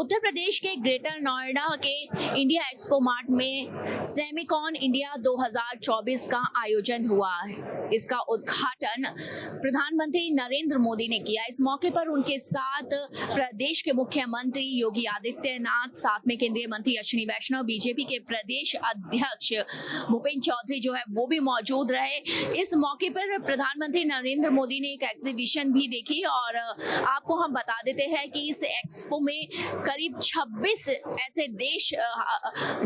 उत्तर प्रदेश के ग्रेटर नोएडा के India expo mart में सेमिकॉन इंडिया 2024 का आयोजन हुआ है। इसका उद्घाटन प्रधानमंत्री नरेंद्र मोदी ने किया। इस मौके पर उनके साथ प्रदेश के मुख्यमंत्री योगी आदित्यनाथ, साथ में केंद्रीय मंत्री अश्विनी वैष्णव, बीजेपी के प्रदेश अध्यक्ष भूपेंद्र चौधरी जो है वो भी मौजूद रहे। इस मौके पर प्रधानमंत्री नरेंद्र मोदी ने एक एग्जीबिशन भी देखी और आपको हम बता देते हैं कि इस एक्सपो में करीब 26 ऐसे देश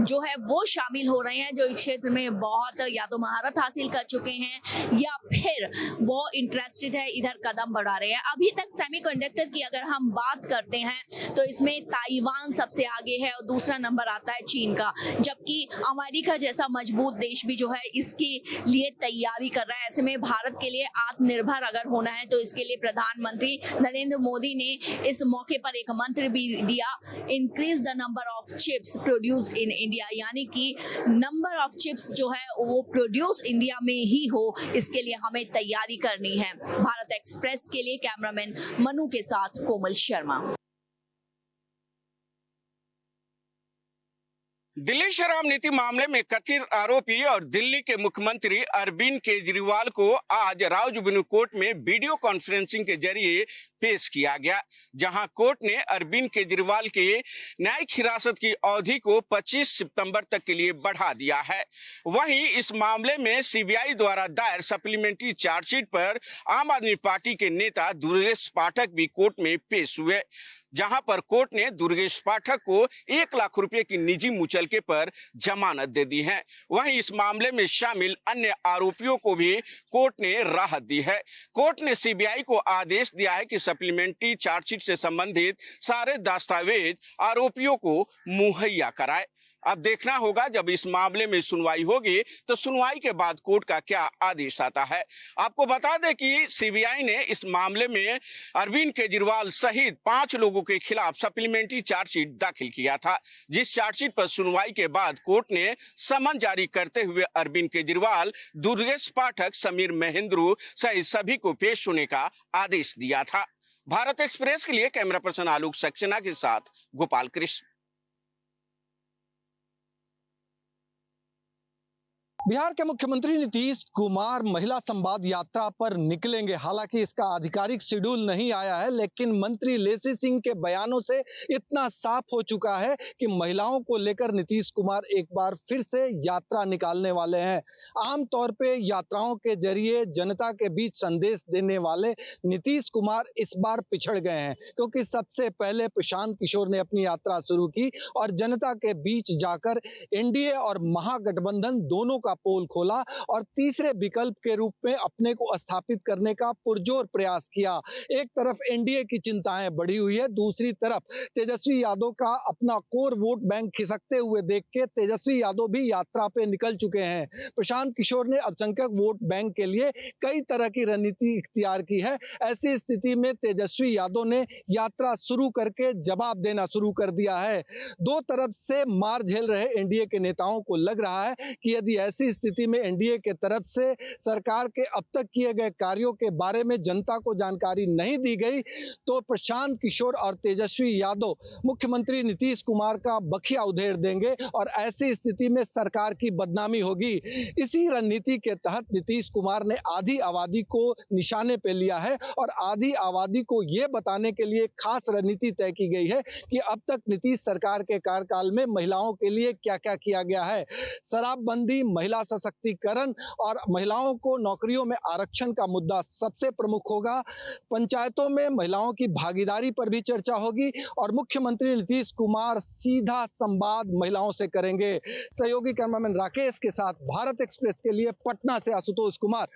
जो है वो शामिल हो रहे हैं जो इस क्षेत्र में बहुत या तो महारत हासिल कर चुके हैं या फिर वो इंटरेस्टेड है, इधर कदम बढ़ा रहे हैं। अभी तक सेमीकंडक्टर की अगर हम बात करते हैं तो इसमें ताइवान सबसे आगे है और दूसरा नंबर आता है चीन का, जबकि अमेरिका जैसा मजबूत देश भी जो है इसके लिए तैयारी कर रहा है। ऐसे में भारत के लिए आत्मनिर्भर अगर होना है तो इसके लिए प्रधानमंत्री नरेंद्र मोदी ने इस मौके पर एक मंत्र भी दिया, increase the number of chips produce in India, यानी कि नंबर ऑफ चिप्स जो है वो प्रोड्यूस इंडिया में ही हो, इसके लिए हमें तैयारी करनी है। भारत एक्सप्रेस के लिए कैमरामैन मनु के साथ कोमल शर्मा। दिल्ली शराब नीति मामले में कथित आरोपी और दिल्ली के मुख्यमंत्री अरविंद केजरीवाल को आज राव जुबिनू कोर्ट में वीडियो कॉन्फ्रेंसिंग के जरिए पेश किया गया, जहां कोर्ट ने अरविंद केजरीवाल के न्यायिक हिरासत की अवधि को 25 सितंबर तक के लिए बढ़ा दिया है। वहीं इस मामले में सीबीआई द्वारा दायर सप्लीमेंट्री चार्जशीट पर आम आदमी पार्टी के नेता दुर्गेश पाठक भी कोर्ट में पेश हुए, जहां पर कोर्ट ने दुर्गेश पाठक को 1 लाख रुपए की निजी मुचलके पर जमानत दे दी है। वहीं इस मामले में शामिल अन्य आरोपियों को भी कोर्ट ने राहत दी है। कोर्ट ने सीबीआई को आदेश दिया है कि सप्लीमेंट्री चार्जशीट से संबंधित सारे दस्तावेज आरोपियों को मुहैया कराए। अब देखना होगा जब इस मामले में सुनवाई होगी तो सुनवाई के बाद कोर्ट का क्या आदेश आता है। आपको बता दें कि सीबीआई ने इस मामले में अरविंद केजरीवाल सहित 5 लोगों के खिलाफ सप्लीमेंट्री चार्जशीट दाखिल किया था, जिस चार्जशीट पर सुनवाई के बाद कोर्ट ने समन जारी करते हुए अरविंद केजरीवाल, दुर्गेश पाठक, समीर महेंद्रू सहित सभी को पेश होने का आदेश दिया था। भारत एक्सप्रेस के लिए कैमरा पर्सन आलोक सक्सेना के साथ गोपाल कृष्ण। बिहार के मुख्यमंत्री नीतीश कुमार महिला संवाद यात्रा पर निकलेंगे। हालांकि इसका आधिकारिक शेड्यूल नहीं आया है, लेकिन मंत्री लेसी सिंह के बयानों से इतना साफ हो चुका है कि महिलाओं को लेकर नीतीश कुमार एक बार फिर से यात्रा निकालने वाले हैं। आमतौर पे यात्राओं के जरिए जनता के बीच संदेश देने वाले नीतीश कुमार इस बार पिछड़ गए हैं, क्योंकि सबसे पहले प्रशांत किशोर ने अपनी यात्रा शुरू की और जनता के बीच जाकर एनडीए और महागठबंधन दोनों का पोल खोला और तीसरे विकल्प के रूप में अपने को स्थापित करने का पुरजोर प्रयास किया। एक तरफ एनडीए की चिंताएं बढ़ी हुई है, दूसरी तरफ तेजस्वी यादव का अपना कोर वोट बैंक खिसकते हुए देख के तेजस्वी यादव भी यात्रा पे निकल चुके हैं। प्रशांत किशोर ने अल्पसंख्यक वोट बैंक के लिए कई तरह की रणनीति इख्तियार की है। ऐसी स्थिति में तेजस्वी यादव ने यात्रा शुरू करके जवाब देना शुरू कर दिया है। दो तरफ से मार झेल रहे एनडीए के नेताओं को लग रहा है कि यदि ऐसी स्थिति में एनडीए के तरफ से सरकार के अब तक किए गए कार्यों के बारे में जनता को जानकारी नहीं दी गई तो प्रशांत किशोर और तेजस्वी यादव मुख्यमंत्री नीतीश कुमार का बखिया उधेड़ देंगे और ऐसी स्थिति में सरकार की बदनामी होगी। इसी रणनीति के तहत नीतीश कुमार ने आधी आबादी को निशाने पे लिया है और आधी आबादी को यह बताने के लिए खास रणनीति तय की गई है कि अब तक नीतीश सरकार के कार्यकाल में महिलाओं के लिए क्या क्या किया गया है। शराबबंदी, महिला सशक्तिकरण और महिलाओं को नौकरियों में आरक्षण का मुद्दा सबसे प्रमुख होगा। पंचायतों में महिलाओं की भागीदारी पर भी चर्चा होगी और मुख्यमंत्री नीतीश कुमार सीधा संवाद महिलाओं से करेंगे। सहयोगी कैमरामैन राकेश के साथ भारत एक्सप्रेस के लिए पटना से आशुतोष कुमार।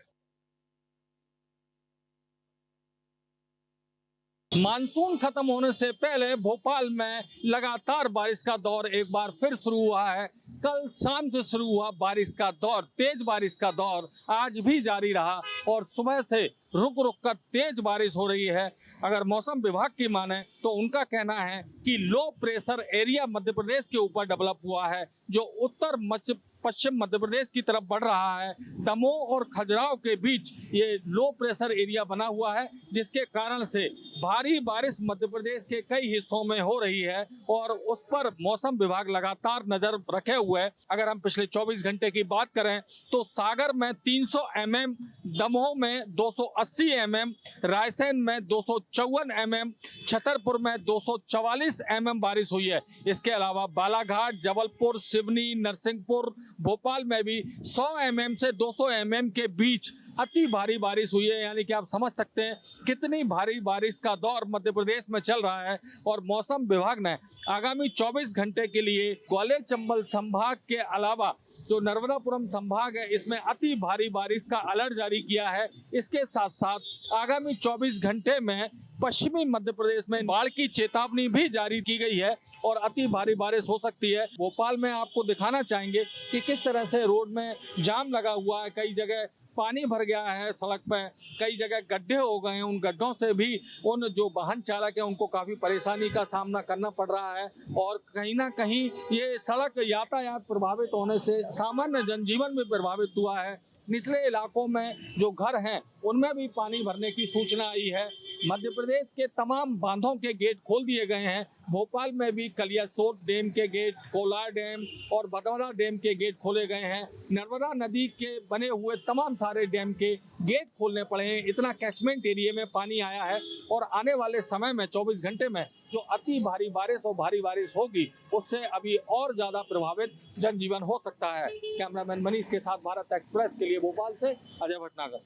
मानसून खत्म होने से पहले भोपाल में लगातार बारिश का दौर एक बार फिर शुरू हुआ है। कल शाम से शुरू हुआ बारिश का दौर, तेज बारिश का दौर आज भी जारी रहा और सुबह से रुक रुक कर तेज बारिश हो रही है। अगर मौसम विभाग की माने तो उनका कहना है कि low pressure area Madhya Pradesh के ऊपर डेवलप हुआ है, जो उत्तर मध्य पश्चिम मध्य प्रदेश की तरफ बढ़ रहा है। दमोह और खजुराहो के बीच ये लो प्रेशर एरिया बना हुआ है, जिसके कारण से भारी बारिश मध्य प्रदेश के कई हिस्सों में हो रही है और उस पर मौसम विभाग लगातार नजर रखे हुए है। अगर हम पिछले 24 घंटे की बात करें तो सागर में 300 mm, दमोह में 280 mm, रायसेन में 254 mm, छतरपुर में 244 mm बारिश हुई है। इसके अलावा बालाघाट, जबलपुर, सिवनी, नरसिंहपुर, भोपाल में भी 100 mm से 200 mm के बीच अति भारी बारिश हुई है। यानी कि आप समझ सकते हैं कितनी भारी बारिश का दौर मध्य प्रदेश में चल रहा है। और मौसम विभाग ने आगामी 24 घंटे के लिए ग्वालियर चंबल संभाग के अलावा जो नर्मदापुरम संभाग है इसमें अति भारी बारिश का अलर्ट जारी किया है। इसके साथ साथ आगामी 24 घंटे में पश्चिमी मध्य प्रदेश में बाढ़ की चेतावनी भी जारी की गई है और अति भारी बारिश हो सकती है। भोपाल में आपको दिखाना चाहेंगे कि किस तरह से रोड में जाम लगा हुआ है, कई जगह पानी भर गया है सड़क पे, कई जगह गड्ढे हो गए हैं। उन गड्ढों से भी उन जो वाहन चालक हैं उनको काफ़ी परेशानी का सामना करना पड़ रहा है और कहीं ना कहीं ये सड़क यातायात प्रभावित होने से सामान्य जनजीवन भी प्रभावित हुआ है। निचले इलाकों में जो घर हैं उनमें भी पानी भरने की सूचना आई है। मध्य प्रदेश के तमाम बांधों के गेट खोल दिए गए हैं। भोपाल में भी कलियासोत डैम के गेट, कोलार डैम और बदौदा डैम के गेट खोले गए हैं। नर्मदा नदी के बने हुए तमाम सारे डैम के गेट खोलने पड़े हैं। इतना कैचमेंट एरिया में पानी आया है और आने वाले समय में 24 घंटे में जो अति भारी बारिश और भारी बारिश होगी उससे अभी और ज़्यादा प्रभावित जनजीवन हो सकता है। कैमरामैन मनीष के साथ भारत एक्सप्रेस के लिए भोपाल से अजय भटनागर।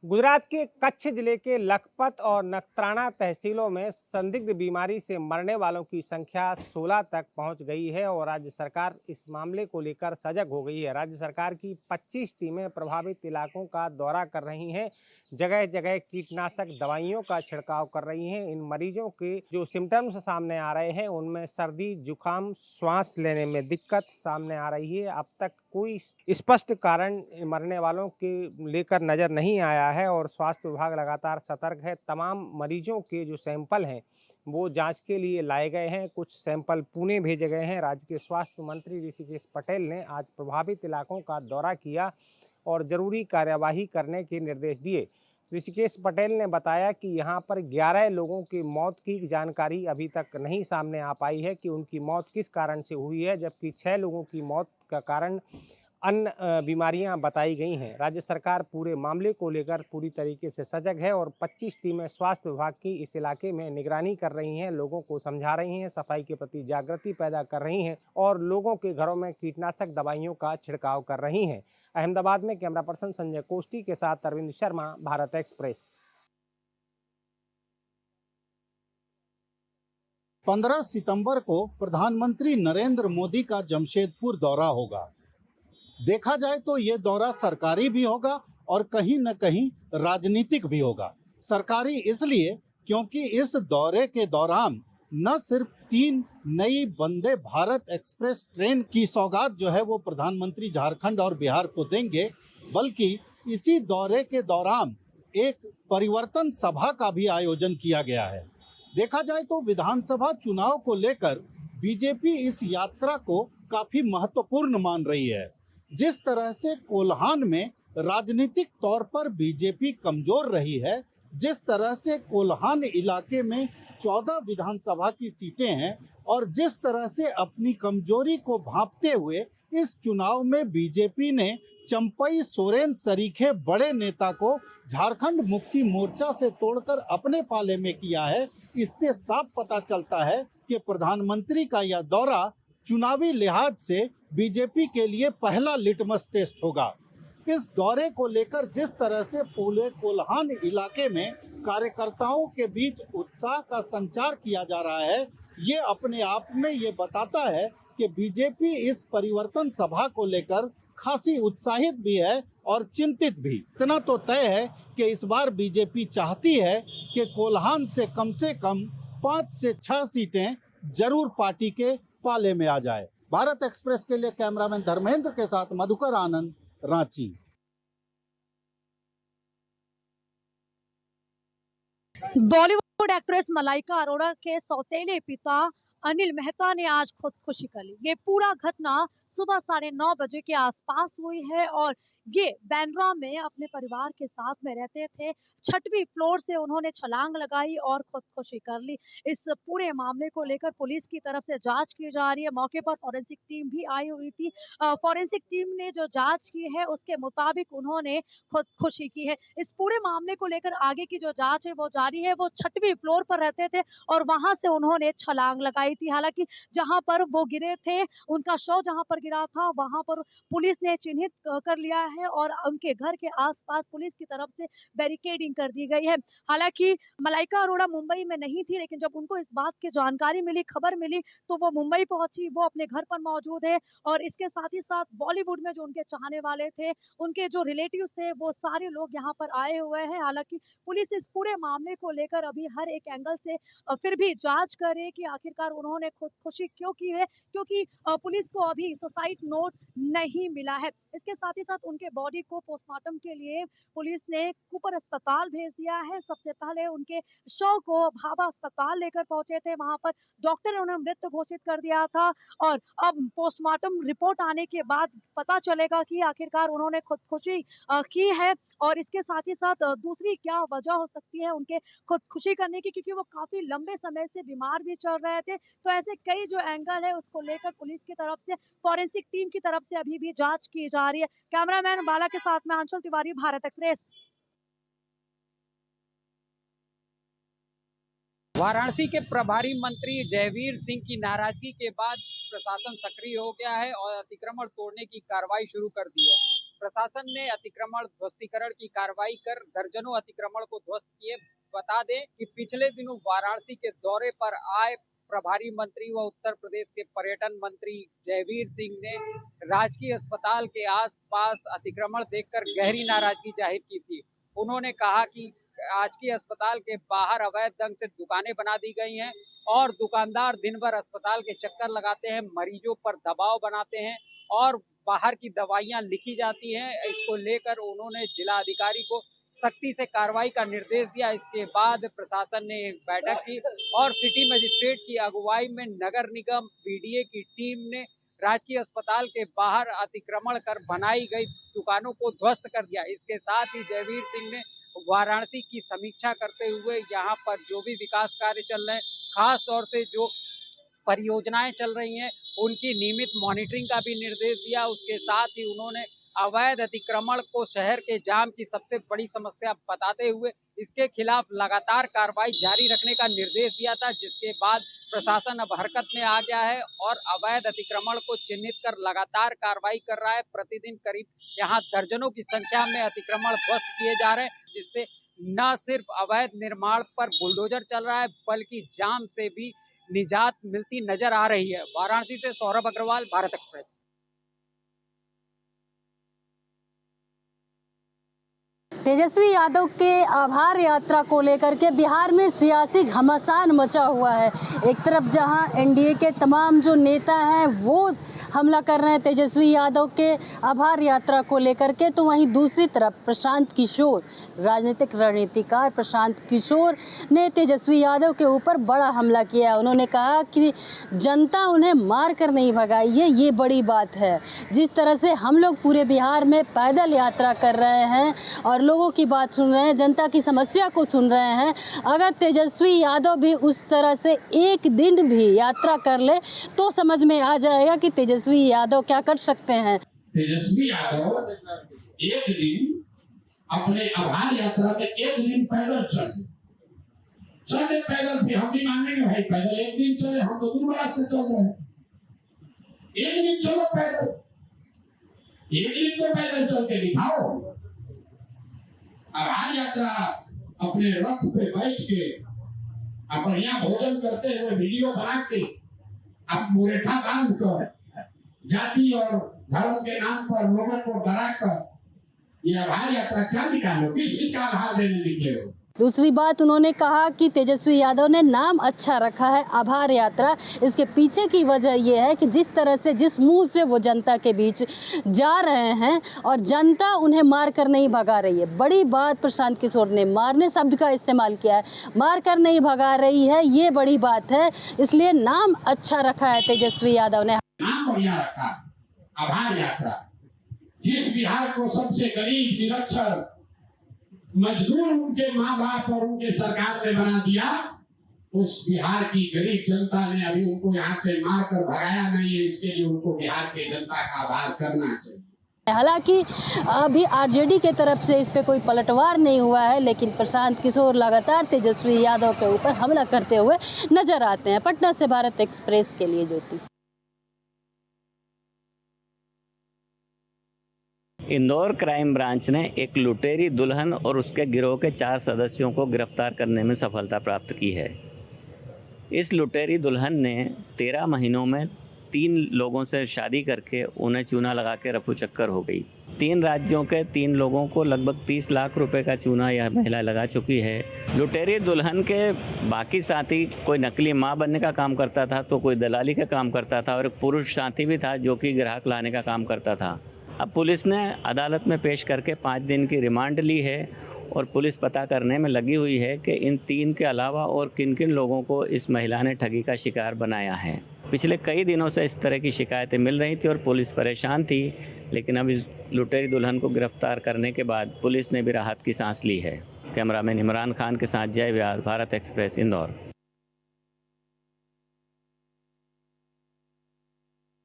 गुजरात के कच्छ जिले के लखपत और नखत्राना तहसीलों में संदिग्ध बीमारी से मरने वालों की संख्या 16 तक पहुंच गई है और राज्य सरकार इस मामले को लेकर सजग हो गई है। राज्य सरकार की 25 टीमें प्रभावित इलाकों का दौरा कर रही हैं, जगह जगह कीटनाशक दवाइयों का छिड़काव कर रही हैं। इन मरीजों के जो सिम्टम्स सामने आ रहे हैं उनमें सर्दी, जुकाम, श्वास लेने में दिक्कत सामने आ रही है। अब तक कोई स्पष्ट कारण मरने वालों के लेकर नजर नहीं आया है और स्वास्थ्य विभाग लगातार सतर्क है। तमाम मरीजों के जो सैंपल हैं वो जांच के लिए लाए गए हैं। कुछ सैंपल पुणे भेजे गए हैं। राज्य के स्वास्थ्य मंत्री ऋषिकेश पटेल ने आज प्रभावित इलाकों का दौरा किया और जरूरी कार्यवाही करने के निर्देश दिए। ऋषिकेश पटेल ने बताया कि यहां पर 11 लोगों की मौत की जानकारी अभी तक नहीं सामने आ पाई है कि उनकी मौत किस कारण से हुई है, जबकि 6 लोगों की मौत का कारण अन्य बीमारियां बताई गई हैं। राज्य सरकार पूरे मामले को लेकर पूरी तरीके से सजग है और 25 टीमें स्वास्थ्य विभाग की इस इलाके में निगरानी कर रही हैं, लोगों को समझा रही हैं, सफाई के प्रति जागृति पैदा कर रही हैं और लोगों के घरों में कीटनाशक दवाइयों का छिड़काव कर रही हैं। अहमदाबाद में कैमरा पर्सन संजय कोष्टी के साथ अरविंद शर्मा, भारत एक्सप्रेस। 15 सितंबर को प्रधानमंत्री नरेंद्र मोदी का जमशेदपुर दौरा होगा। देखा जाए तो ये दौरा सरकारी भी होगा और कहीं न कहीं राजनीतिक भी होगा। सरकारी इसलिए क्योंकि इस दौरे के दौरान न सिर्फ 3 नई वंदे भारत एक्सप्रेस ट्रेन की सौगात जो है वो प्रधानमंत्री झारखंड और बिहार को देंगे, बल्कि इसी दौरे के दौरान एक परिवर्तन सभा का भी आयोजन किया गया है। देखा जाए तो विधानसभा चुनाव को लेकर बीजेपी इस यात्रा को काफी महत्वपूर्ण मान रही है। जिस तरह से कोल्हान में राजनीतिक तौर पर बीजेपी कमजोर रही है, जिस तरह से कोल्हान इलाके में 14 विधानसभा की सीटें हैं और जिस तरह से अपनी कमजोरी को भांपते हुए इस चुनाव में बीजेपी ने चंपई सोरेन सरीखे बड़े नेता को झारखंड मुक्ति मोर्चा से तोड़कर अपने पाले में किया है, इससे साफ पता चलता है कि प्रधानमंत्री का यह दौरा चुनावी लिहाज से बीजेपी के लिए पहला लिटमस टेस्ट होगा। इस दौरे को लेकर जिस तरह से पूरे कोल्हान इलाके में कार्यकर्ताओं के बीच उत्साह का संचार किया जा रहा है, ये अपने आप में ये बताता है कि बीजेपी इस परिवर्तन सभा को लेकर खासी उत्साहित भी है और चिंतित भी। इतना तो तय है कि इस बार बीजेपी चाहती है कि कोल्हान से कम 5 से 6 सीटें जरूर पार्टी के पाले में आ जाए। भारत एक्सप्रेस के लिए कैमरामैन धर्मेंद्र के साथ मधुकर आनंद, रांची। बॉलीवुड एक्ट्रेस मलाइका अरोड़ा के सौतेले पिता अनिल मेहता ने आज खुदकुशी कर ली। ये पूरा घटना सुबह 9:30 बजे के आसपास हुई है और ये बांद्रा में अपने परिवार के साथ में रहते थे। 6वीं फ्लोर से उन्होंने छलांग लगाई और खुदकुशी कर ली। इस पूरे मामले को लेकर पुलिस की तरफ से जांच की जा रही है। मौके पर फॉरेंसिक टीम भी आई हुई थी। फॉरेंसिक टीम ने जो जांच की है उसके मुताबिक उन्होंने खुदकुशी की है। इस पूरे मामले को लेकर आगे की जो जांच है वो जारी है। वो 6वीं फ्लोर पर रहते थे और वहां से उन्होंने छलांग लगाई थी। हालांकि जहां पर वो गिरे थे, उनका शव जहां पर गिरा था वहां पर पुलिस ने चिन्हित कर लिया है और उनके घर के आसपास पुलिस की तरफ से बैरिकेडिंग कर दी गई है। हालांकि मलाइका अरोड़ा मुंबई में नहीं थी, लेकिन जब उनको इस बात की जानकारी मिली, खबर मिली, तो वो मुंबई पहुंची। वो अपने घर पर मौजूद है और इसके साथ ही साथ बॉलीवुड में जो उनके चाहने वाले थे, उनके जो रिलेटिव्स थे, वो सारे लोग यहाँ पर आए हुए हैं। हालांकि पुलिस इस पूरे मामले को लेकर अभी हर एक एंगल से फिर भी जांच करे कि आखिरकार उन्होंने खुदकुशी क्यों की है, क्योंकि पुलिस को अभी सुसाइड नोट नहीं मिला है। इसके साथ ही साथ उनके बॉडी को पोस्टमार्टम के लिए पुलिस ने कूपर अस्पताल भेज दिया है। सबसे पहले उनके शव को भाभा अस्पताल लेकर पहुंचे थे, वहां पर डॉक्टर ने उन्हें मृत घोषित कर दिया था और अब पोस्टमार्टम रिपोर्ट आने के बाद पता चलेगा कि आखिरकार उन्होंने खुदकुशी की है और इसके साथ ही साथ दूसरी क्या वजह हो सकती है उनके खुदकुशी करने की, क्योंकि वो काफी लंबे समय से बीमार भी चल रहे थे। तो ऐसे कई जो एंगल है उसको लेकर पुलिस की तरफ से, फॉरेंसिक टीम की तरफ से अभी भी जांच की जा रही है। कैमरामैन बाला के साथ में अंशुल तिवारी, भारत एक्सप्रेस। वाराणसी के प्रभारी मंत्री जयवीर सिंह की नाराजगी के बाद प्रशासन सक्रिय हो गया है और अतिक्रमण तोड़ने की कार्रवाई शुरू कर दी है। प्रशासन ने अतिक्रमण ध्वस्तीकरण की कार्रवाई कर दर्जनों अतिक्रमण को ध्वस्त किए। बता दें कि पिछले दिनों वाराणसी के दौरे पर आए प्रभारी मंत्री व उत्तर प्रदेश के पर्यटन मंत्री जयवीर सिंह ने राजकीय अस्पताल के आसपास अतिक्रमण देखकर गहरी नाराजगी जाहिर की थी। उन्होंने कहा कि राजकीय अस्पताल के बाहर अवैध ढंग से दुकानें बना दी गई हैं और दुकानदार दिन भर अस्पताल के चक्कर लगाते हैं, मरीजों पर दबाव बनाते हैं और बाहर की दवाइयां लिखी जाती हैं। इसको लेकर उन्होंने जिला अधिकारी को सख्ती से कार्रवाई का निर्देश दिया। इसके बाद प्रशासन ने एक बैठक की और सिटी मजिस्ट्रेट की अगुवाई में नगर निगम बीडीए की टीम ने राजकीय अस्पताल के बाहर अतिक्रमण कर बनाई गई दुकानों को ध्वस्त कर दिया। इसके साथ ही जयवीर सिंह ने वाराणसी की समीक्षा करते हुए यहाँ पर जो भी विकास कार्य चल रहे हैं, खास तौर से जो परियोजनाएं चल रही हैं, उनकी नियमित मॉनिटरिंग का भी निर्देश दिया। उसके साथ ही उन्होंने अवैध अतिक्रमण को शहर के जाम की सबसे बड़ी समस्या बताते हुए इसके खिलाफ लगातार कार्रवाई जारी रखने का निर्देश दिया था, जिसके बाद प्रशासन अब हरकत में आ गया है और अवैध अतिक्रमण को चिन्हित कर लगातार कार्रवाई कर रहा है। प्रतिदिन करीब यहाँ दर्जनों की संख्या में अतिक्रमण ध्वस्त किए जा रहे हैं, जिससे न सिर्फ अवैध निर्माण पर बुलडोजर चल रहा है बल्कि जाम से भी निजात मिलती नजर आ रही है। वाराणसी से सौरभ अग्रवाल, भारत एक्सप्रेस। तेजस्वी यादव के आभार यात्रा को लेकर के बिहार में सियासी घमासान मचा हुआ है। एक तरफ जहां एनडीए के तमाम जो नेता हैं वो हमला कर रहे हैं तेजस्वी यादव के आभार यात्रा को लेकर के, तो वहीं दूसरी तरफ प्रशांत किशोर, राजनीतिक रणनीतिकार प्रशांत किशोर ने तेजस्वी यादव के ऊपर बड़ा हमला किया। उन्होंने कहा कि जनता उन्हें मार कर नहीं भगाई है, ये बड़ी बात है। जिस तरह से हम लोग पूरे बिहार में पैदल यात्रा कर रहे हैं और लोगों की बात सुन रहे हैं, जनता की समस्या को सुन रहे हैं, अगर तेजस्वी यादव भी उस तरह से एक दिन भी यात्रा कर ले तो समझ में आ जाएगा कि तेजस्वी यादव क्या कर सकते हैं। तेजस्वी यादव एक दिन अपने आभार यात्रा में एक दिन पैदल चले पैदल भी हम भी मानेंगे भाई, पैदल एक दिन चले, हम तो दूर से चल रहे हैं। एक दिन चलो पैदल, एक दिन तो पैदल चल के दिखाओ। आभार यात्रा अपने रथ पे बैठ के बढ़िया भोजन करते हुए वीडियो बना के अब मुरेठा बांध कर जाति और धर्म के नाम पर लोगों को डरा कर ये आभार यात्रा क्या निकालो, किस चीज का आभार देने निकले हो? दूसरी बात उन्होंने कहा कि तेजस्वी यादव ने नाम अच्छा रखा है आभार यात्रा। इसके पीछे की वजह यह है कि जिस तरह से जिस मुंह से वो जनता के बीच जा रहे हैं और जनता उन्हें मार कर नहीं भगा रही है। बड़ी बात प्रशांत किशोर ने मारने शब्द का इस्तेमाल किया है, मार कर नहीं भगा रही है, ये बड़ी बात है। इसलिए नाम अच्छा रखा है तेजस्वी यादव ने। नाम बढ़िया रखा आभार यात्रा। जिस बिहार को सबसे गरीब, निरक्षर, मजदूर उनके माँ बाप और उनके सरकार ने बना दिया, उस बिहार की गरीब जनता ने अभी उनको यहाँ से मार कर भगाया नहीं है। इसके लिए उनको बिहार की जनता का आभार करना चाहिए। हालांकि अभी आरजेडी के तरफ से इस पे कोई पलटवार नहीं हुआ है, लेकिन प्रशांत किशोर लगातार तेजस्वी यादव के ऊपर हमला करते हुए नजर आते हैं। पटना से भारत एक्सप्रेस के लिए ज्योति। इंदौर क्राइम ब्रांच ने एक लुटेरी दुल्हन और उसके गिरोह के 4 सदस्यों को गिरफ्तार करने में सफलता प्राप्त की है। इस लुटेरी दुल्हन ने 13 महीनों में 3 लोगों से शादी करके उन्हें चूना लगा के रफू चक्कर हो गई। 3 राज्यों के 3 लोगों को लगभग 30 लाख रुपए का चूना यह महिला लगा चुकी है। लुटेरी दुल्हन के बाकी साथी कोई नकली मां बनने का काम करता था, तो कोई दलाली का काम करता था और एक पुरुष साथी भी था जो कि ग्राहक लाने का काम करता था। अब पुलिस ने अदालत में पेश करके 5 दिन की रिमांड ली है और पुलिस पता करने में लगी हुई है कि इन 3 के अलावा और किन किन लोगों को इस महिला ने ठगी का शिकार बनाया है। पिछले कई दिनों से इस तरह की शिकायतें मिल रही थी और पुलिस परेशान थी, लेकिन अब इस लुटेरी दुल्हन को गिरफ्तार करने के बाद पुलिस ने भी राहत की सांस ली है। कैमरामैन इमरान खान के साथ जय व्यास, भारत एक्सप्रेस, इंदौर।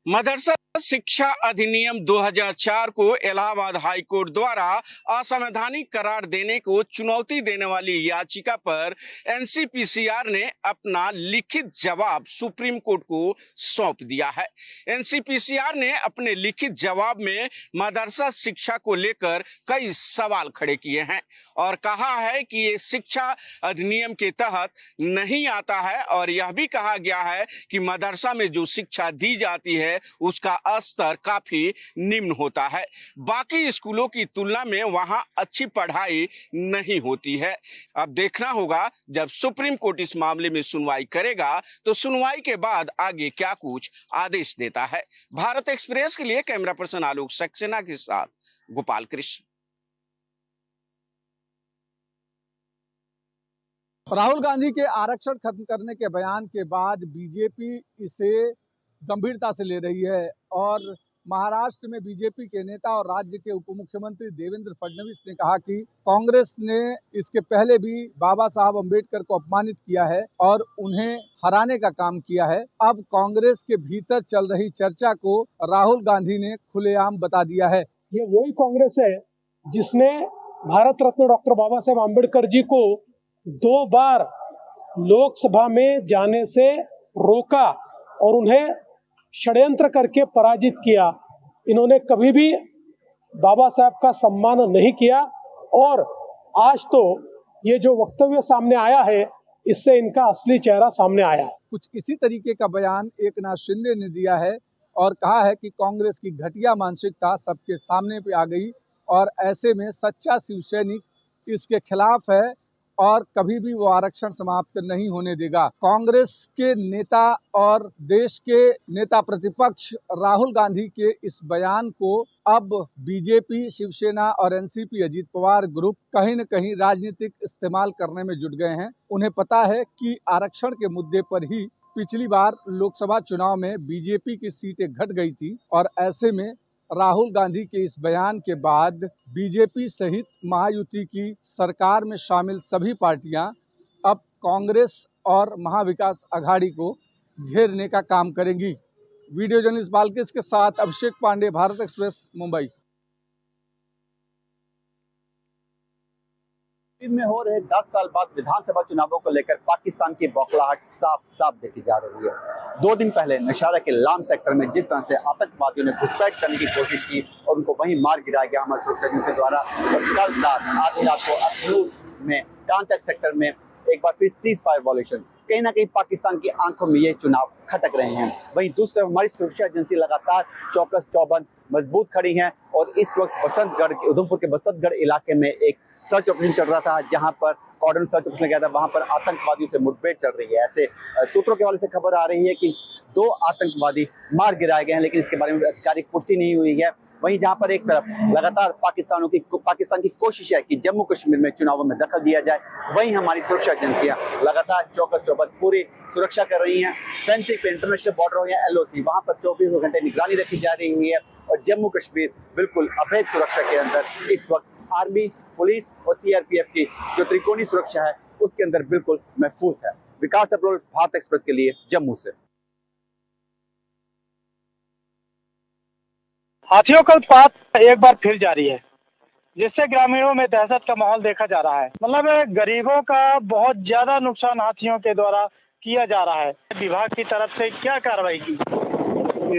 मदरसा शिक्षा अधिनियम 2004 को इलाहाबाद हाई कोर्ट द्वारा असंवैधानिक करार देने को चुनौती देने वाली याचिका पर एनसीपीसीआर ने अपना लिखित जवाब सुप्रीम कोर्ट को सौंप दिया है। एनसीपीसीआर ने अपने लिखित जवाब में मदरसा शिक्षा को लेकर कई सवाल खड़े किए हैं और कहा है कि ये शिक्षा अधिनियम के तहत नहीं आता है और यह भी कहा गया है कि मदरसा में जो शिक्षा दी जाती है उसका स्तर काफी निम्न होता है। बाकी स्कूलों की तुलना में वहां अच्छी पढ़ाई नहीं होती है। अब देखना होगा जब सुप्रीम कोर्ट इस मामले में सुनवाई करेगा तो सुनवाई के बाद आगे क्या कुछ आदेश देता है। भारत एक्सप्रेस के लिए कैमरा पर्सन आलोक सक्सेना के साथ गोपाल कृष्ण। राहुल गांधी के आरक्षण खत्म करने के बयान के बाद बीजेपी इसे गंभीरता से ले रही है और महाराष्ट्र में बीजेपी के नेता और राज्य के उप मुख्यमंत्री देवेंद्र फडणवीस ने कहा कि कांग्रेस ने इसके पहले भी बाबा साहब अंबेडकर को अपमानित किया है और उन्हें हराने का काम किया है। अब कांग्रेस के भीतर चल रही चर्चा को राहुल गांधी ने खुलेआम बता दिया है। ये वही कांग्रेस है जिसने भारत रत्न डॉक्टर बाबा साहब अंबेडकर जी को 2 बार लोकसभा में जाने से रोका और उन्हें षड्यंत्र करके पराजित किया। इन्होंने कभी भी बाबा साहब का सम्मान नहीं किया और आज तो ये जो वक्तव्य सामने आया है इससे इनका असली चेहरा सामने आया है। कुछ इसी तरीके का बयान एकनाथ शिंदे ने दिया है और कहा है कि कांग्रेस की घटिया मानसिकता सबके सामने पे आ गई और ऐसे में सच्चा शिव सैनिक इसके खिलाफ है और कभी भी वो आरक्षण समाप्त नहीं होने देगा। कांग्रेस के नेता और देश के नेता प्रतिपक्ष राहुल गांधी के इस बयान को अब बीजेपी, शिवसेना और एनसीपी अजीत पवार ग्रुप कहीं न कहीं राजनीतिक इस्तेमाल करने में जुट गए हैं। उन्हें पता है कि आरक्षण के मुद्दे पर ही पिछली बार लोकसभा चुनाव में बीजेपी की सीटें घट गई थी और ऐसे में राहुल गांधी के इस बयान के बाद बीजेपी सहित महायुति की सरकार में शामिल सभी पार्टियां अब कांग्रेस और महाविकास आघाड़ी को घेरने का काम करेंगी। वीडियो जर्नलिस्ट बालकिस के साथ अभिषेक पांडे, भारत एक्सप्रेस, मुंबई। में हो रहे 10 साल बाद विधानसभा चुनावों को लेकर पाकिस्तान की बौखलाहट साफ साफ देखी जा रही है। 2 दिन पहले नौशहरा के लाम सेक्टर में जिस तरह से आतंकवादियों ने घुसपैठ करने की कोशिश की और उनको वहीं मार गिराया गया हमारे सुरक्षा एजेंसी द्वारा, और कल रात आधी रात को अखनूर में कांतक सेक्टर में एक बार फिर सीज फायर वॉल्यूशन, कहीं ना कहीं पाकिस्तान की आंखों में ये चुनाव खटक रहे हैं। वहीं दूसरी तरफ हमारी सुरक्षा एजेंसी लगातार चौकस चौबंद मजबूत खड़ी हैं और इस वक्त बसंतगढ़, उधमपुर के बसंतगढ़ इलाके में एक सर्च ऑपरेशन चल रहा था जहां पर कॉर्डन सर्च उसने गया था, वहां पर आतंकवादियों से मुठभेड़ चल रही है। ऐसे सूत्रों के हवाले से खबर आ रही है कि 2 आतंकवादी मार गिराए गए हैं, लेकिन इसके बारे में आधिकारिक पुष्टि नहीं हुई है। वहीं जहां पर एक तरफ लगातार पाकिस्तान की कोशिश है कि जम्मू कश्मीर में चुनावों में दखल दिया जाए, वहीं हमारी सुरक्षा एजेंसियां लगातार चौकस चौबंद पूरी सुरक्षा कर रही हैं। फेंसिंग पे इंटरनेशनल बॉर्डर हो या LOC, वहां पर 24 घंटे निगरानी रखी जा रही है और जम्मू कश्मीर बिल्कुल अभेद सुरक्षा के अंदर इस वक्त आर्मी, पुलिस और CRPF की जो त्रिकोणीय सुरक्षा है उसके अंदर बिल्कुल महफूज है। विकास अब्रोल, भारत एक्सप्रेस के लिए जम्मू से। हाथियों का उत्पात एक बार फिर जारी है, जिससे ग्रामीणों में दहशत का माहौल देखा जा रहा है। मतलब गरीबों का बहुत ज्यादा नुकसान हाथियों के द्वारा किया जा रहा है। विभाग की तरफ से क्या कार्रवाई की?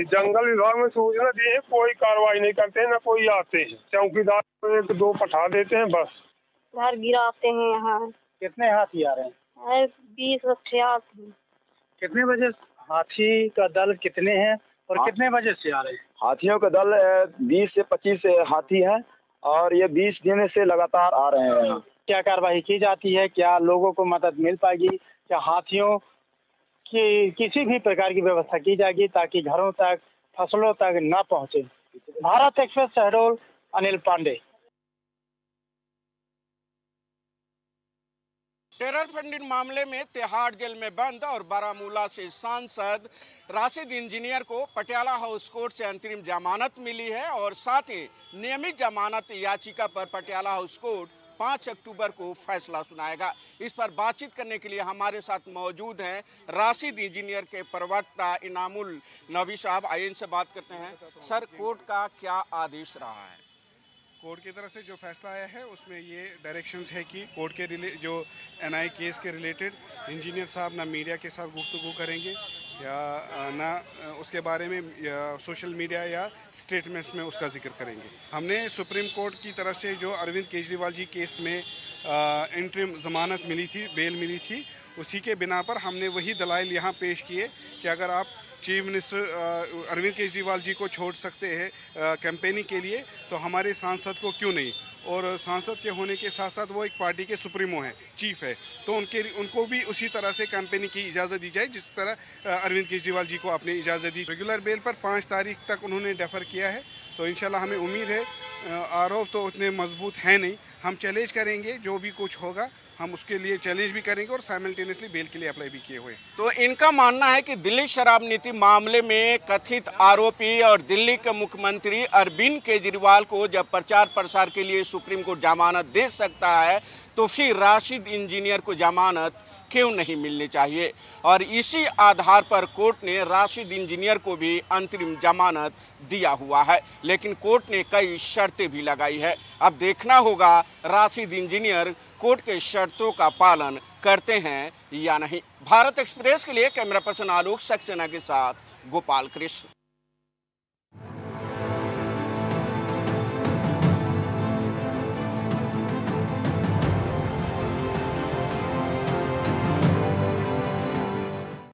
जंगल विभाग में सूचना दी है, कोई कार्रवाई नहीं करते, न कोई आते हैं। चौकीदार 1-2 पठा देते हैं, बस घर गिराते हैं। यहाँ कितने हाथी आ रहे हैं? 20-50। कितने बजे हाथी का दल कितने हैं और कितने बजे से आ रहे हैं? हाथियों का दल 20 से 25 हाथी हैं और ये 20 दिन से लगातार आ रहे हैं। क्या कार्रवाई की जाती है? क्या लोगों को मदद मिल पाएगी? क्या हाथियों की किसी भी प्रकार की व्यवस्था की जाएगी ताकि घरों तक, फसलों तक न पहुंचे? Bharat express Shahdol, Anil Pandey. Terror funding मामले में तिहाड़ जेल में बंद और बारामूला से सांसद राशिद इंजीनियर को पटियाला हाउस कोर्ट से अंतरिम जमानत मिली है और साथ ही नियमित जमानत याचिका पर पटियाला हाउस कोर्ट 5 अक्टूबर को फैसला सुनाएगा। इस पर बातचीत करने के लिए हमारे साथ मौजूद हैं राशिद इंजीनियर के प्रवक्ता इनामुल नबी साहब। आइए इनसे बात करते हैं। सर, कोर्ट का क्या आदेश रहा है? कोर्ट की तरफ से जो फैसला आया है उसमें ये डायरेक्शंस है कि कोर्ट के जो NI केस के रिलेटेड इंजीनियर साहब ना मीडिया के साथ गुफ्तगू करेंगे या ना उसके बारे में सोशल मीडिया या स्टेटमेंट्स में उसका जिक्र करेंगे। हमने सुप्रीम कोर्ट की तरफ से जो अरविंद केजरीवाल जी केस में इंटरिम ज़मानत मिली थी, बेल मिली थी, उसी के बिना पर हमने वही दलाइल यहाँ पेश किए कि अगर आप चीफ मिनिस्टर अरविंद केजरीवाल जी को छोड़ सकते हैं कैंपेनिंग के लिए, तो हमारे सांसद को क्यों नहीं? और सांसद के होने के साथ साथ वो एक पार्टी के सुप्रीमो हैं, चीफ है, तो उनको भी उसी तरह से कैंपेनिंग की इजाज़त दी जाए जिस तरह अरविंद केजरीवाल जी को आपने इजाज़त दी। रेगुलर बेल पर 5 तारीख तक उन्होंने डेफर किया है, तो इंशाल्लाह हमें उम्मीद है। आरोप तो उतने मजबूत हैं नहीं, हम चैलेंज करेंगे, जो भी कुछ होगा हम उसके लिए चैलेंज भी करेंगे और साइमल्टेनियसली बेल के लिए अप्लाई भी किए हुए। तो इनका मानना है कि दिल्ली शराब नीति मामले में कथित आरोपी और दिल्ली के मुख्यमंत्री अरविंद केजरीवाल को जब प्रचार प्रसार के लिए सुप्रीम कोर्ट जमानत दे सकता है, तो फिर राशिद इंजीनियर को जमानत क्यों नहीं मिलनी चाहिए। और इसी आधार पर कोर्ट ने राशिद इंजीनियर को भी अंतरिम जमानत दिया हुआ है, लेकिन कोर्ट ने कई शर्तें भी लगाई है। अब देखना होगा राशिद इंजीनियर कोर्ट के शर्तों का पालन करते हैं या नहीं। भारत एक्सप्रेस के लिए कैमरा पर्सन आलोक सक्सेना के साथ गोपाल कृष्ण।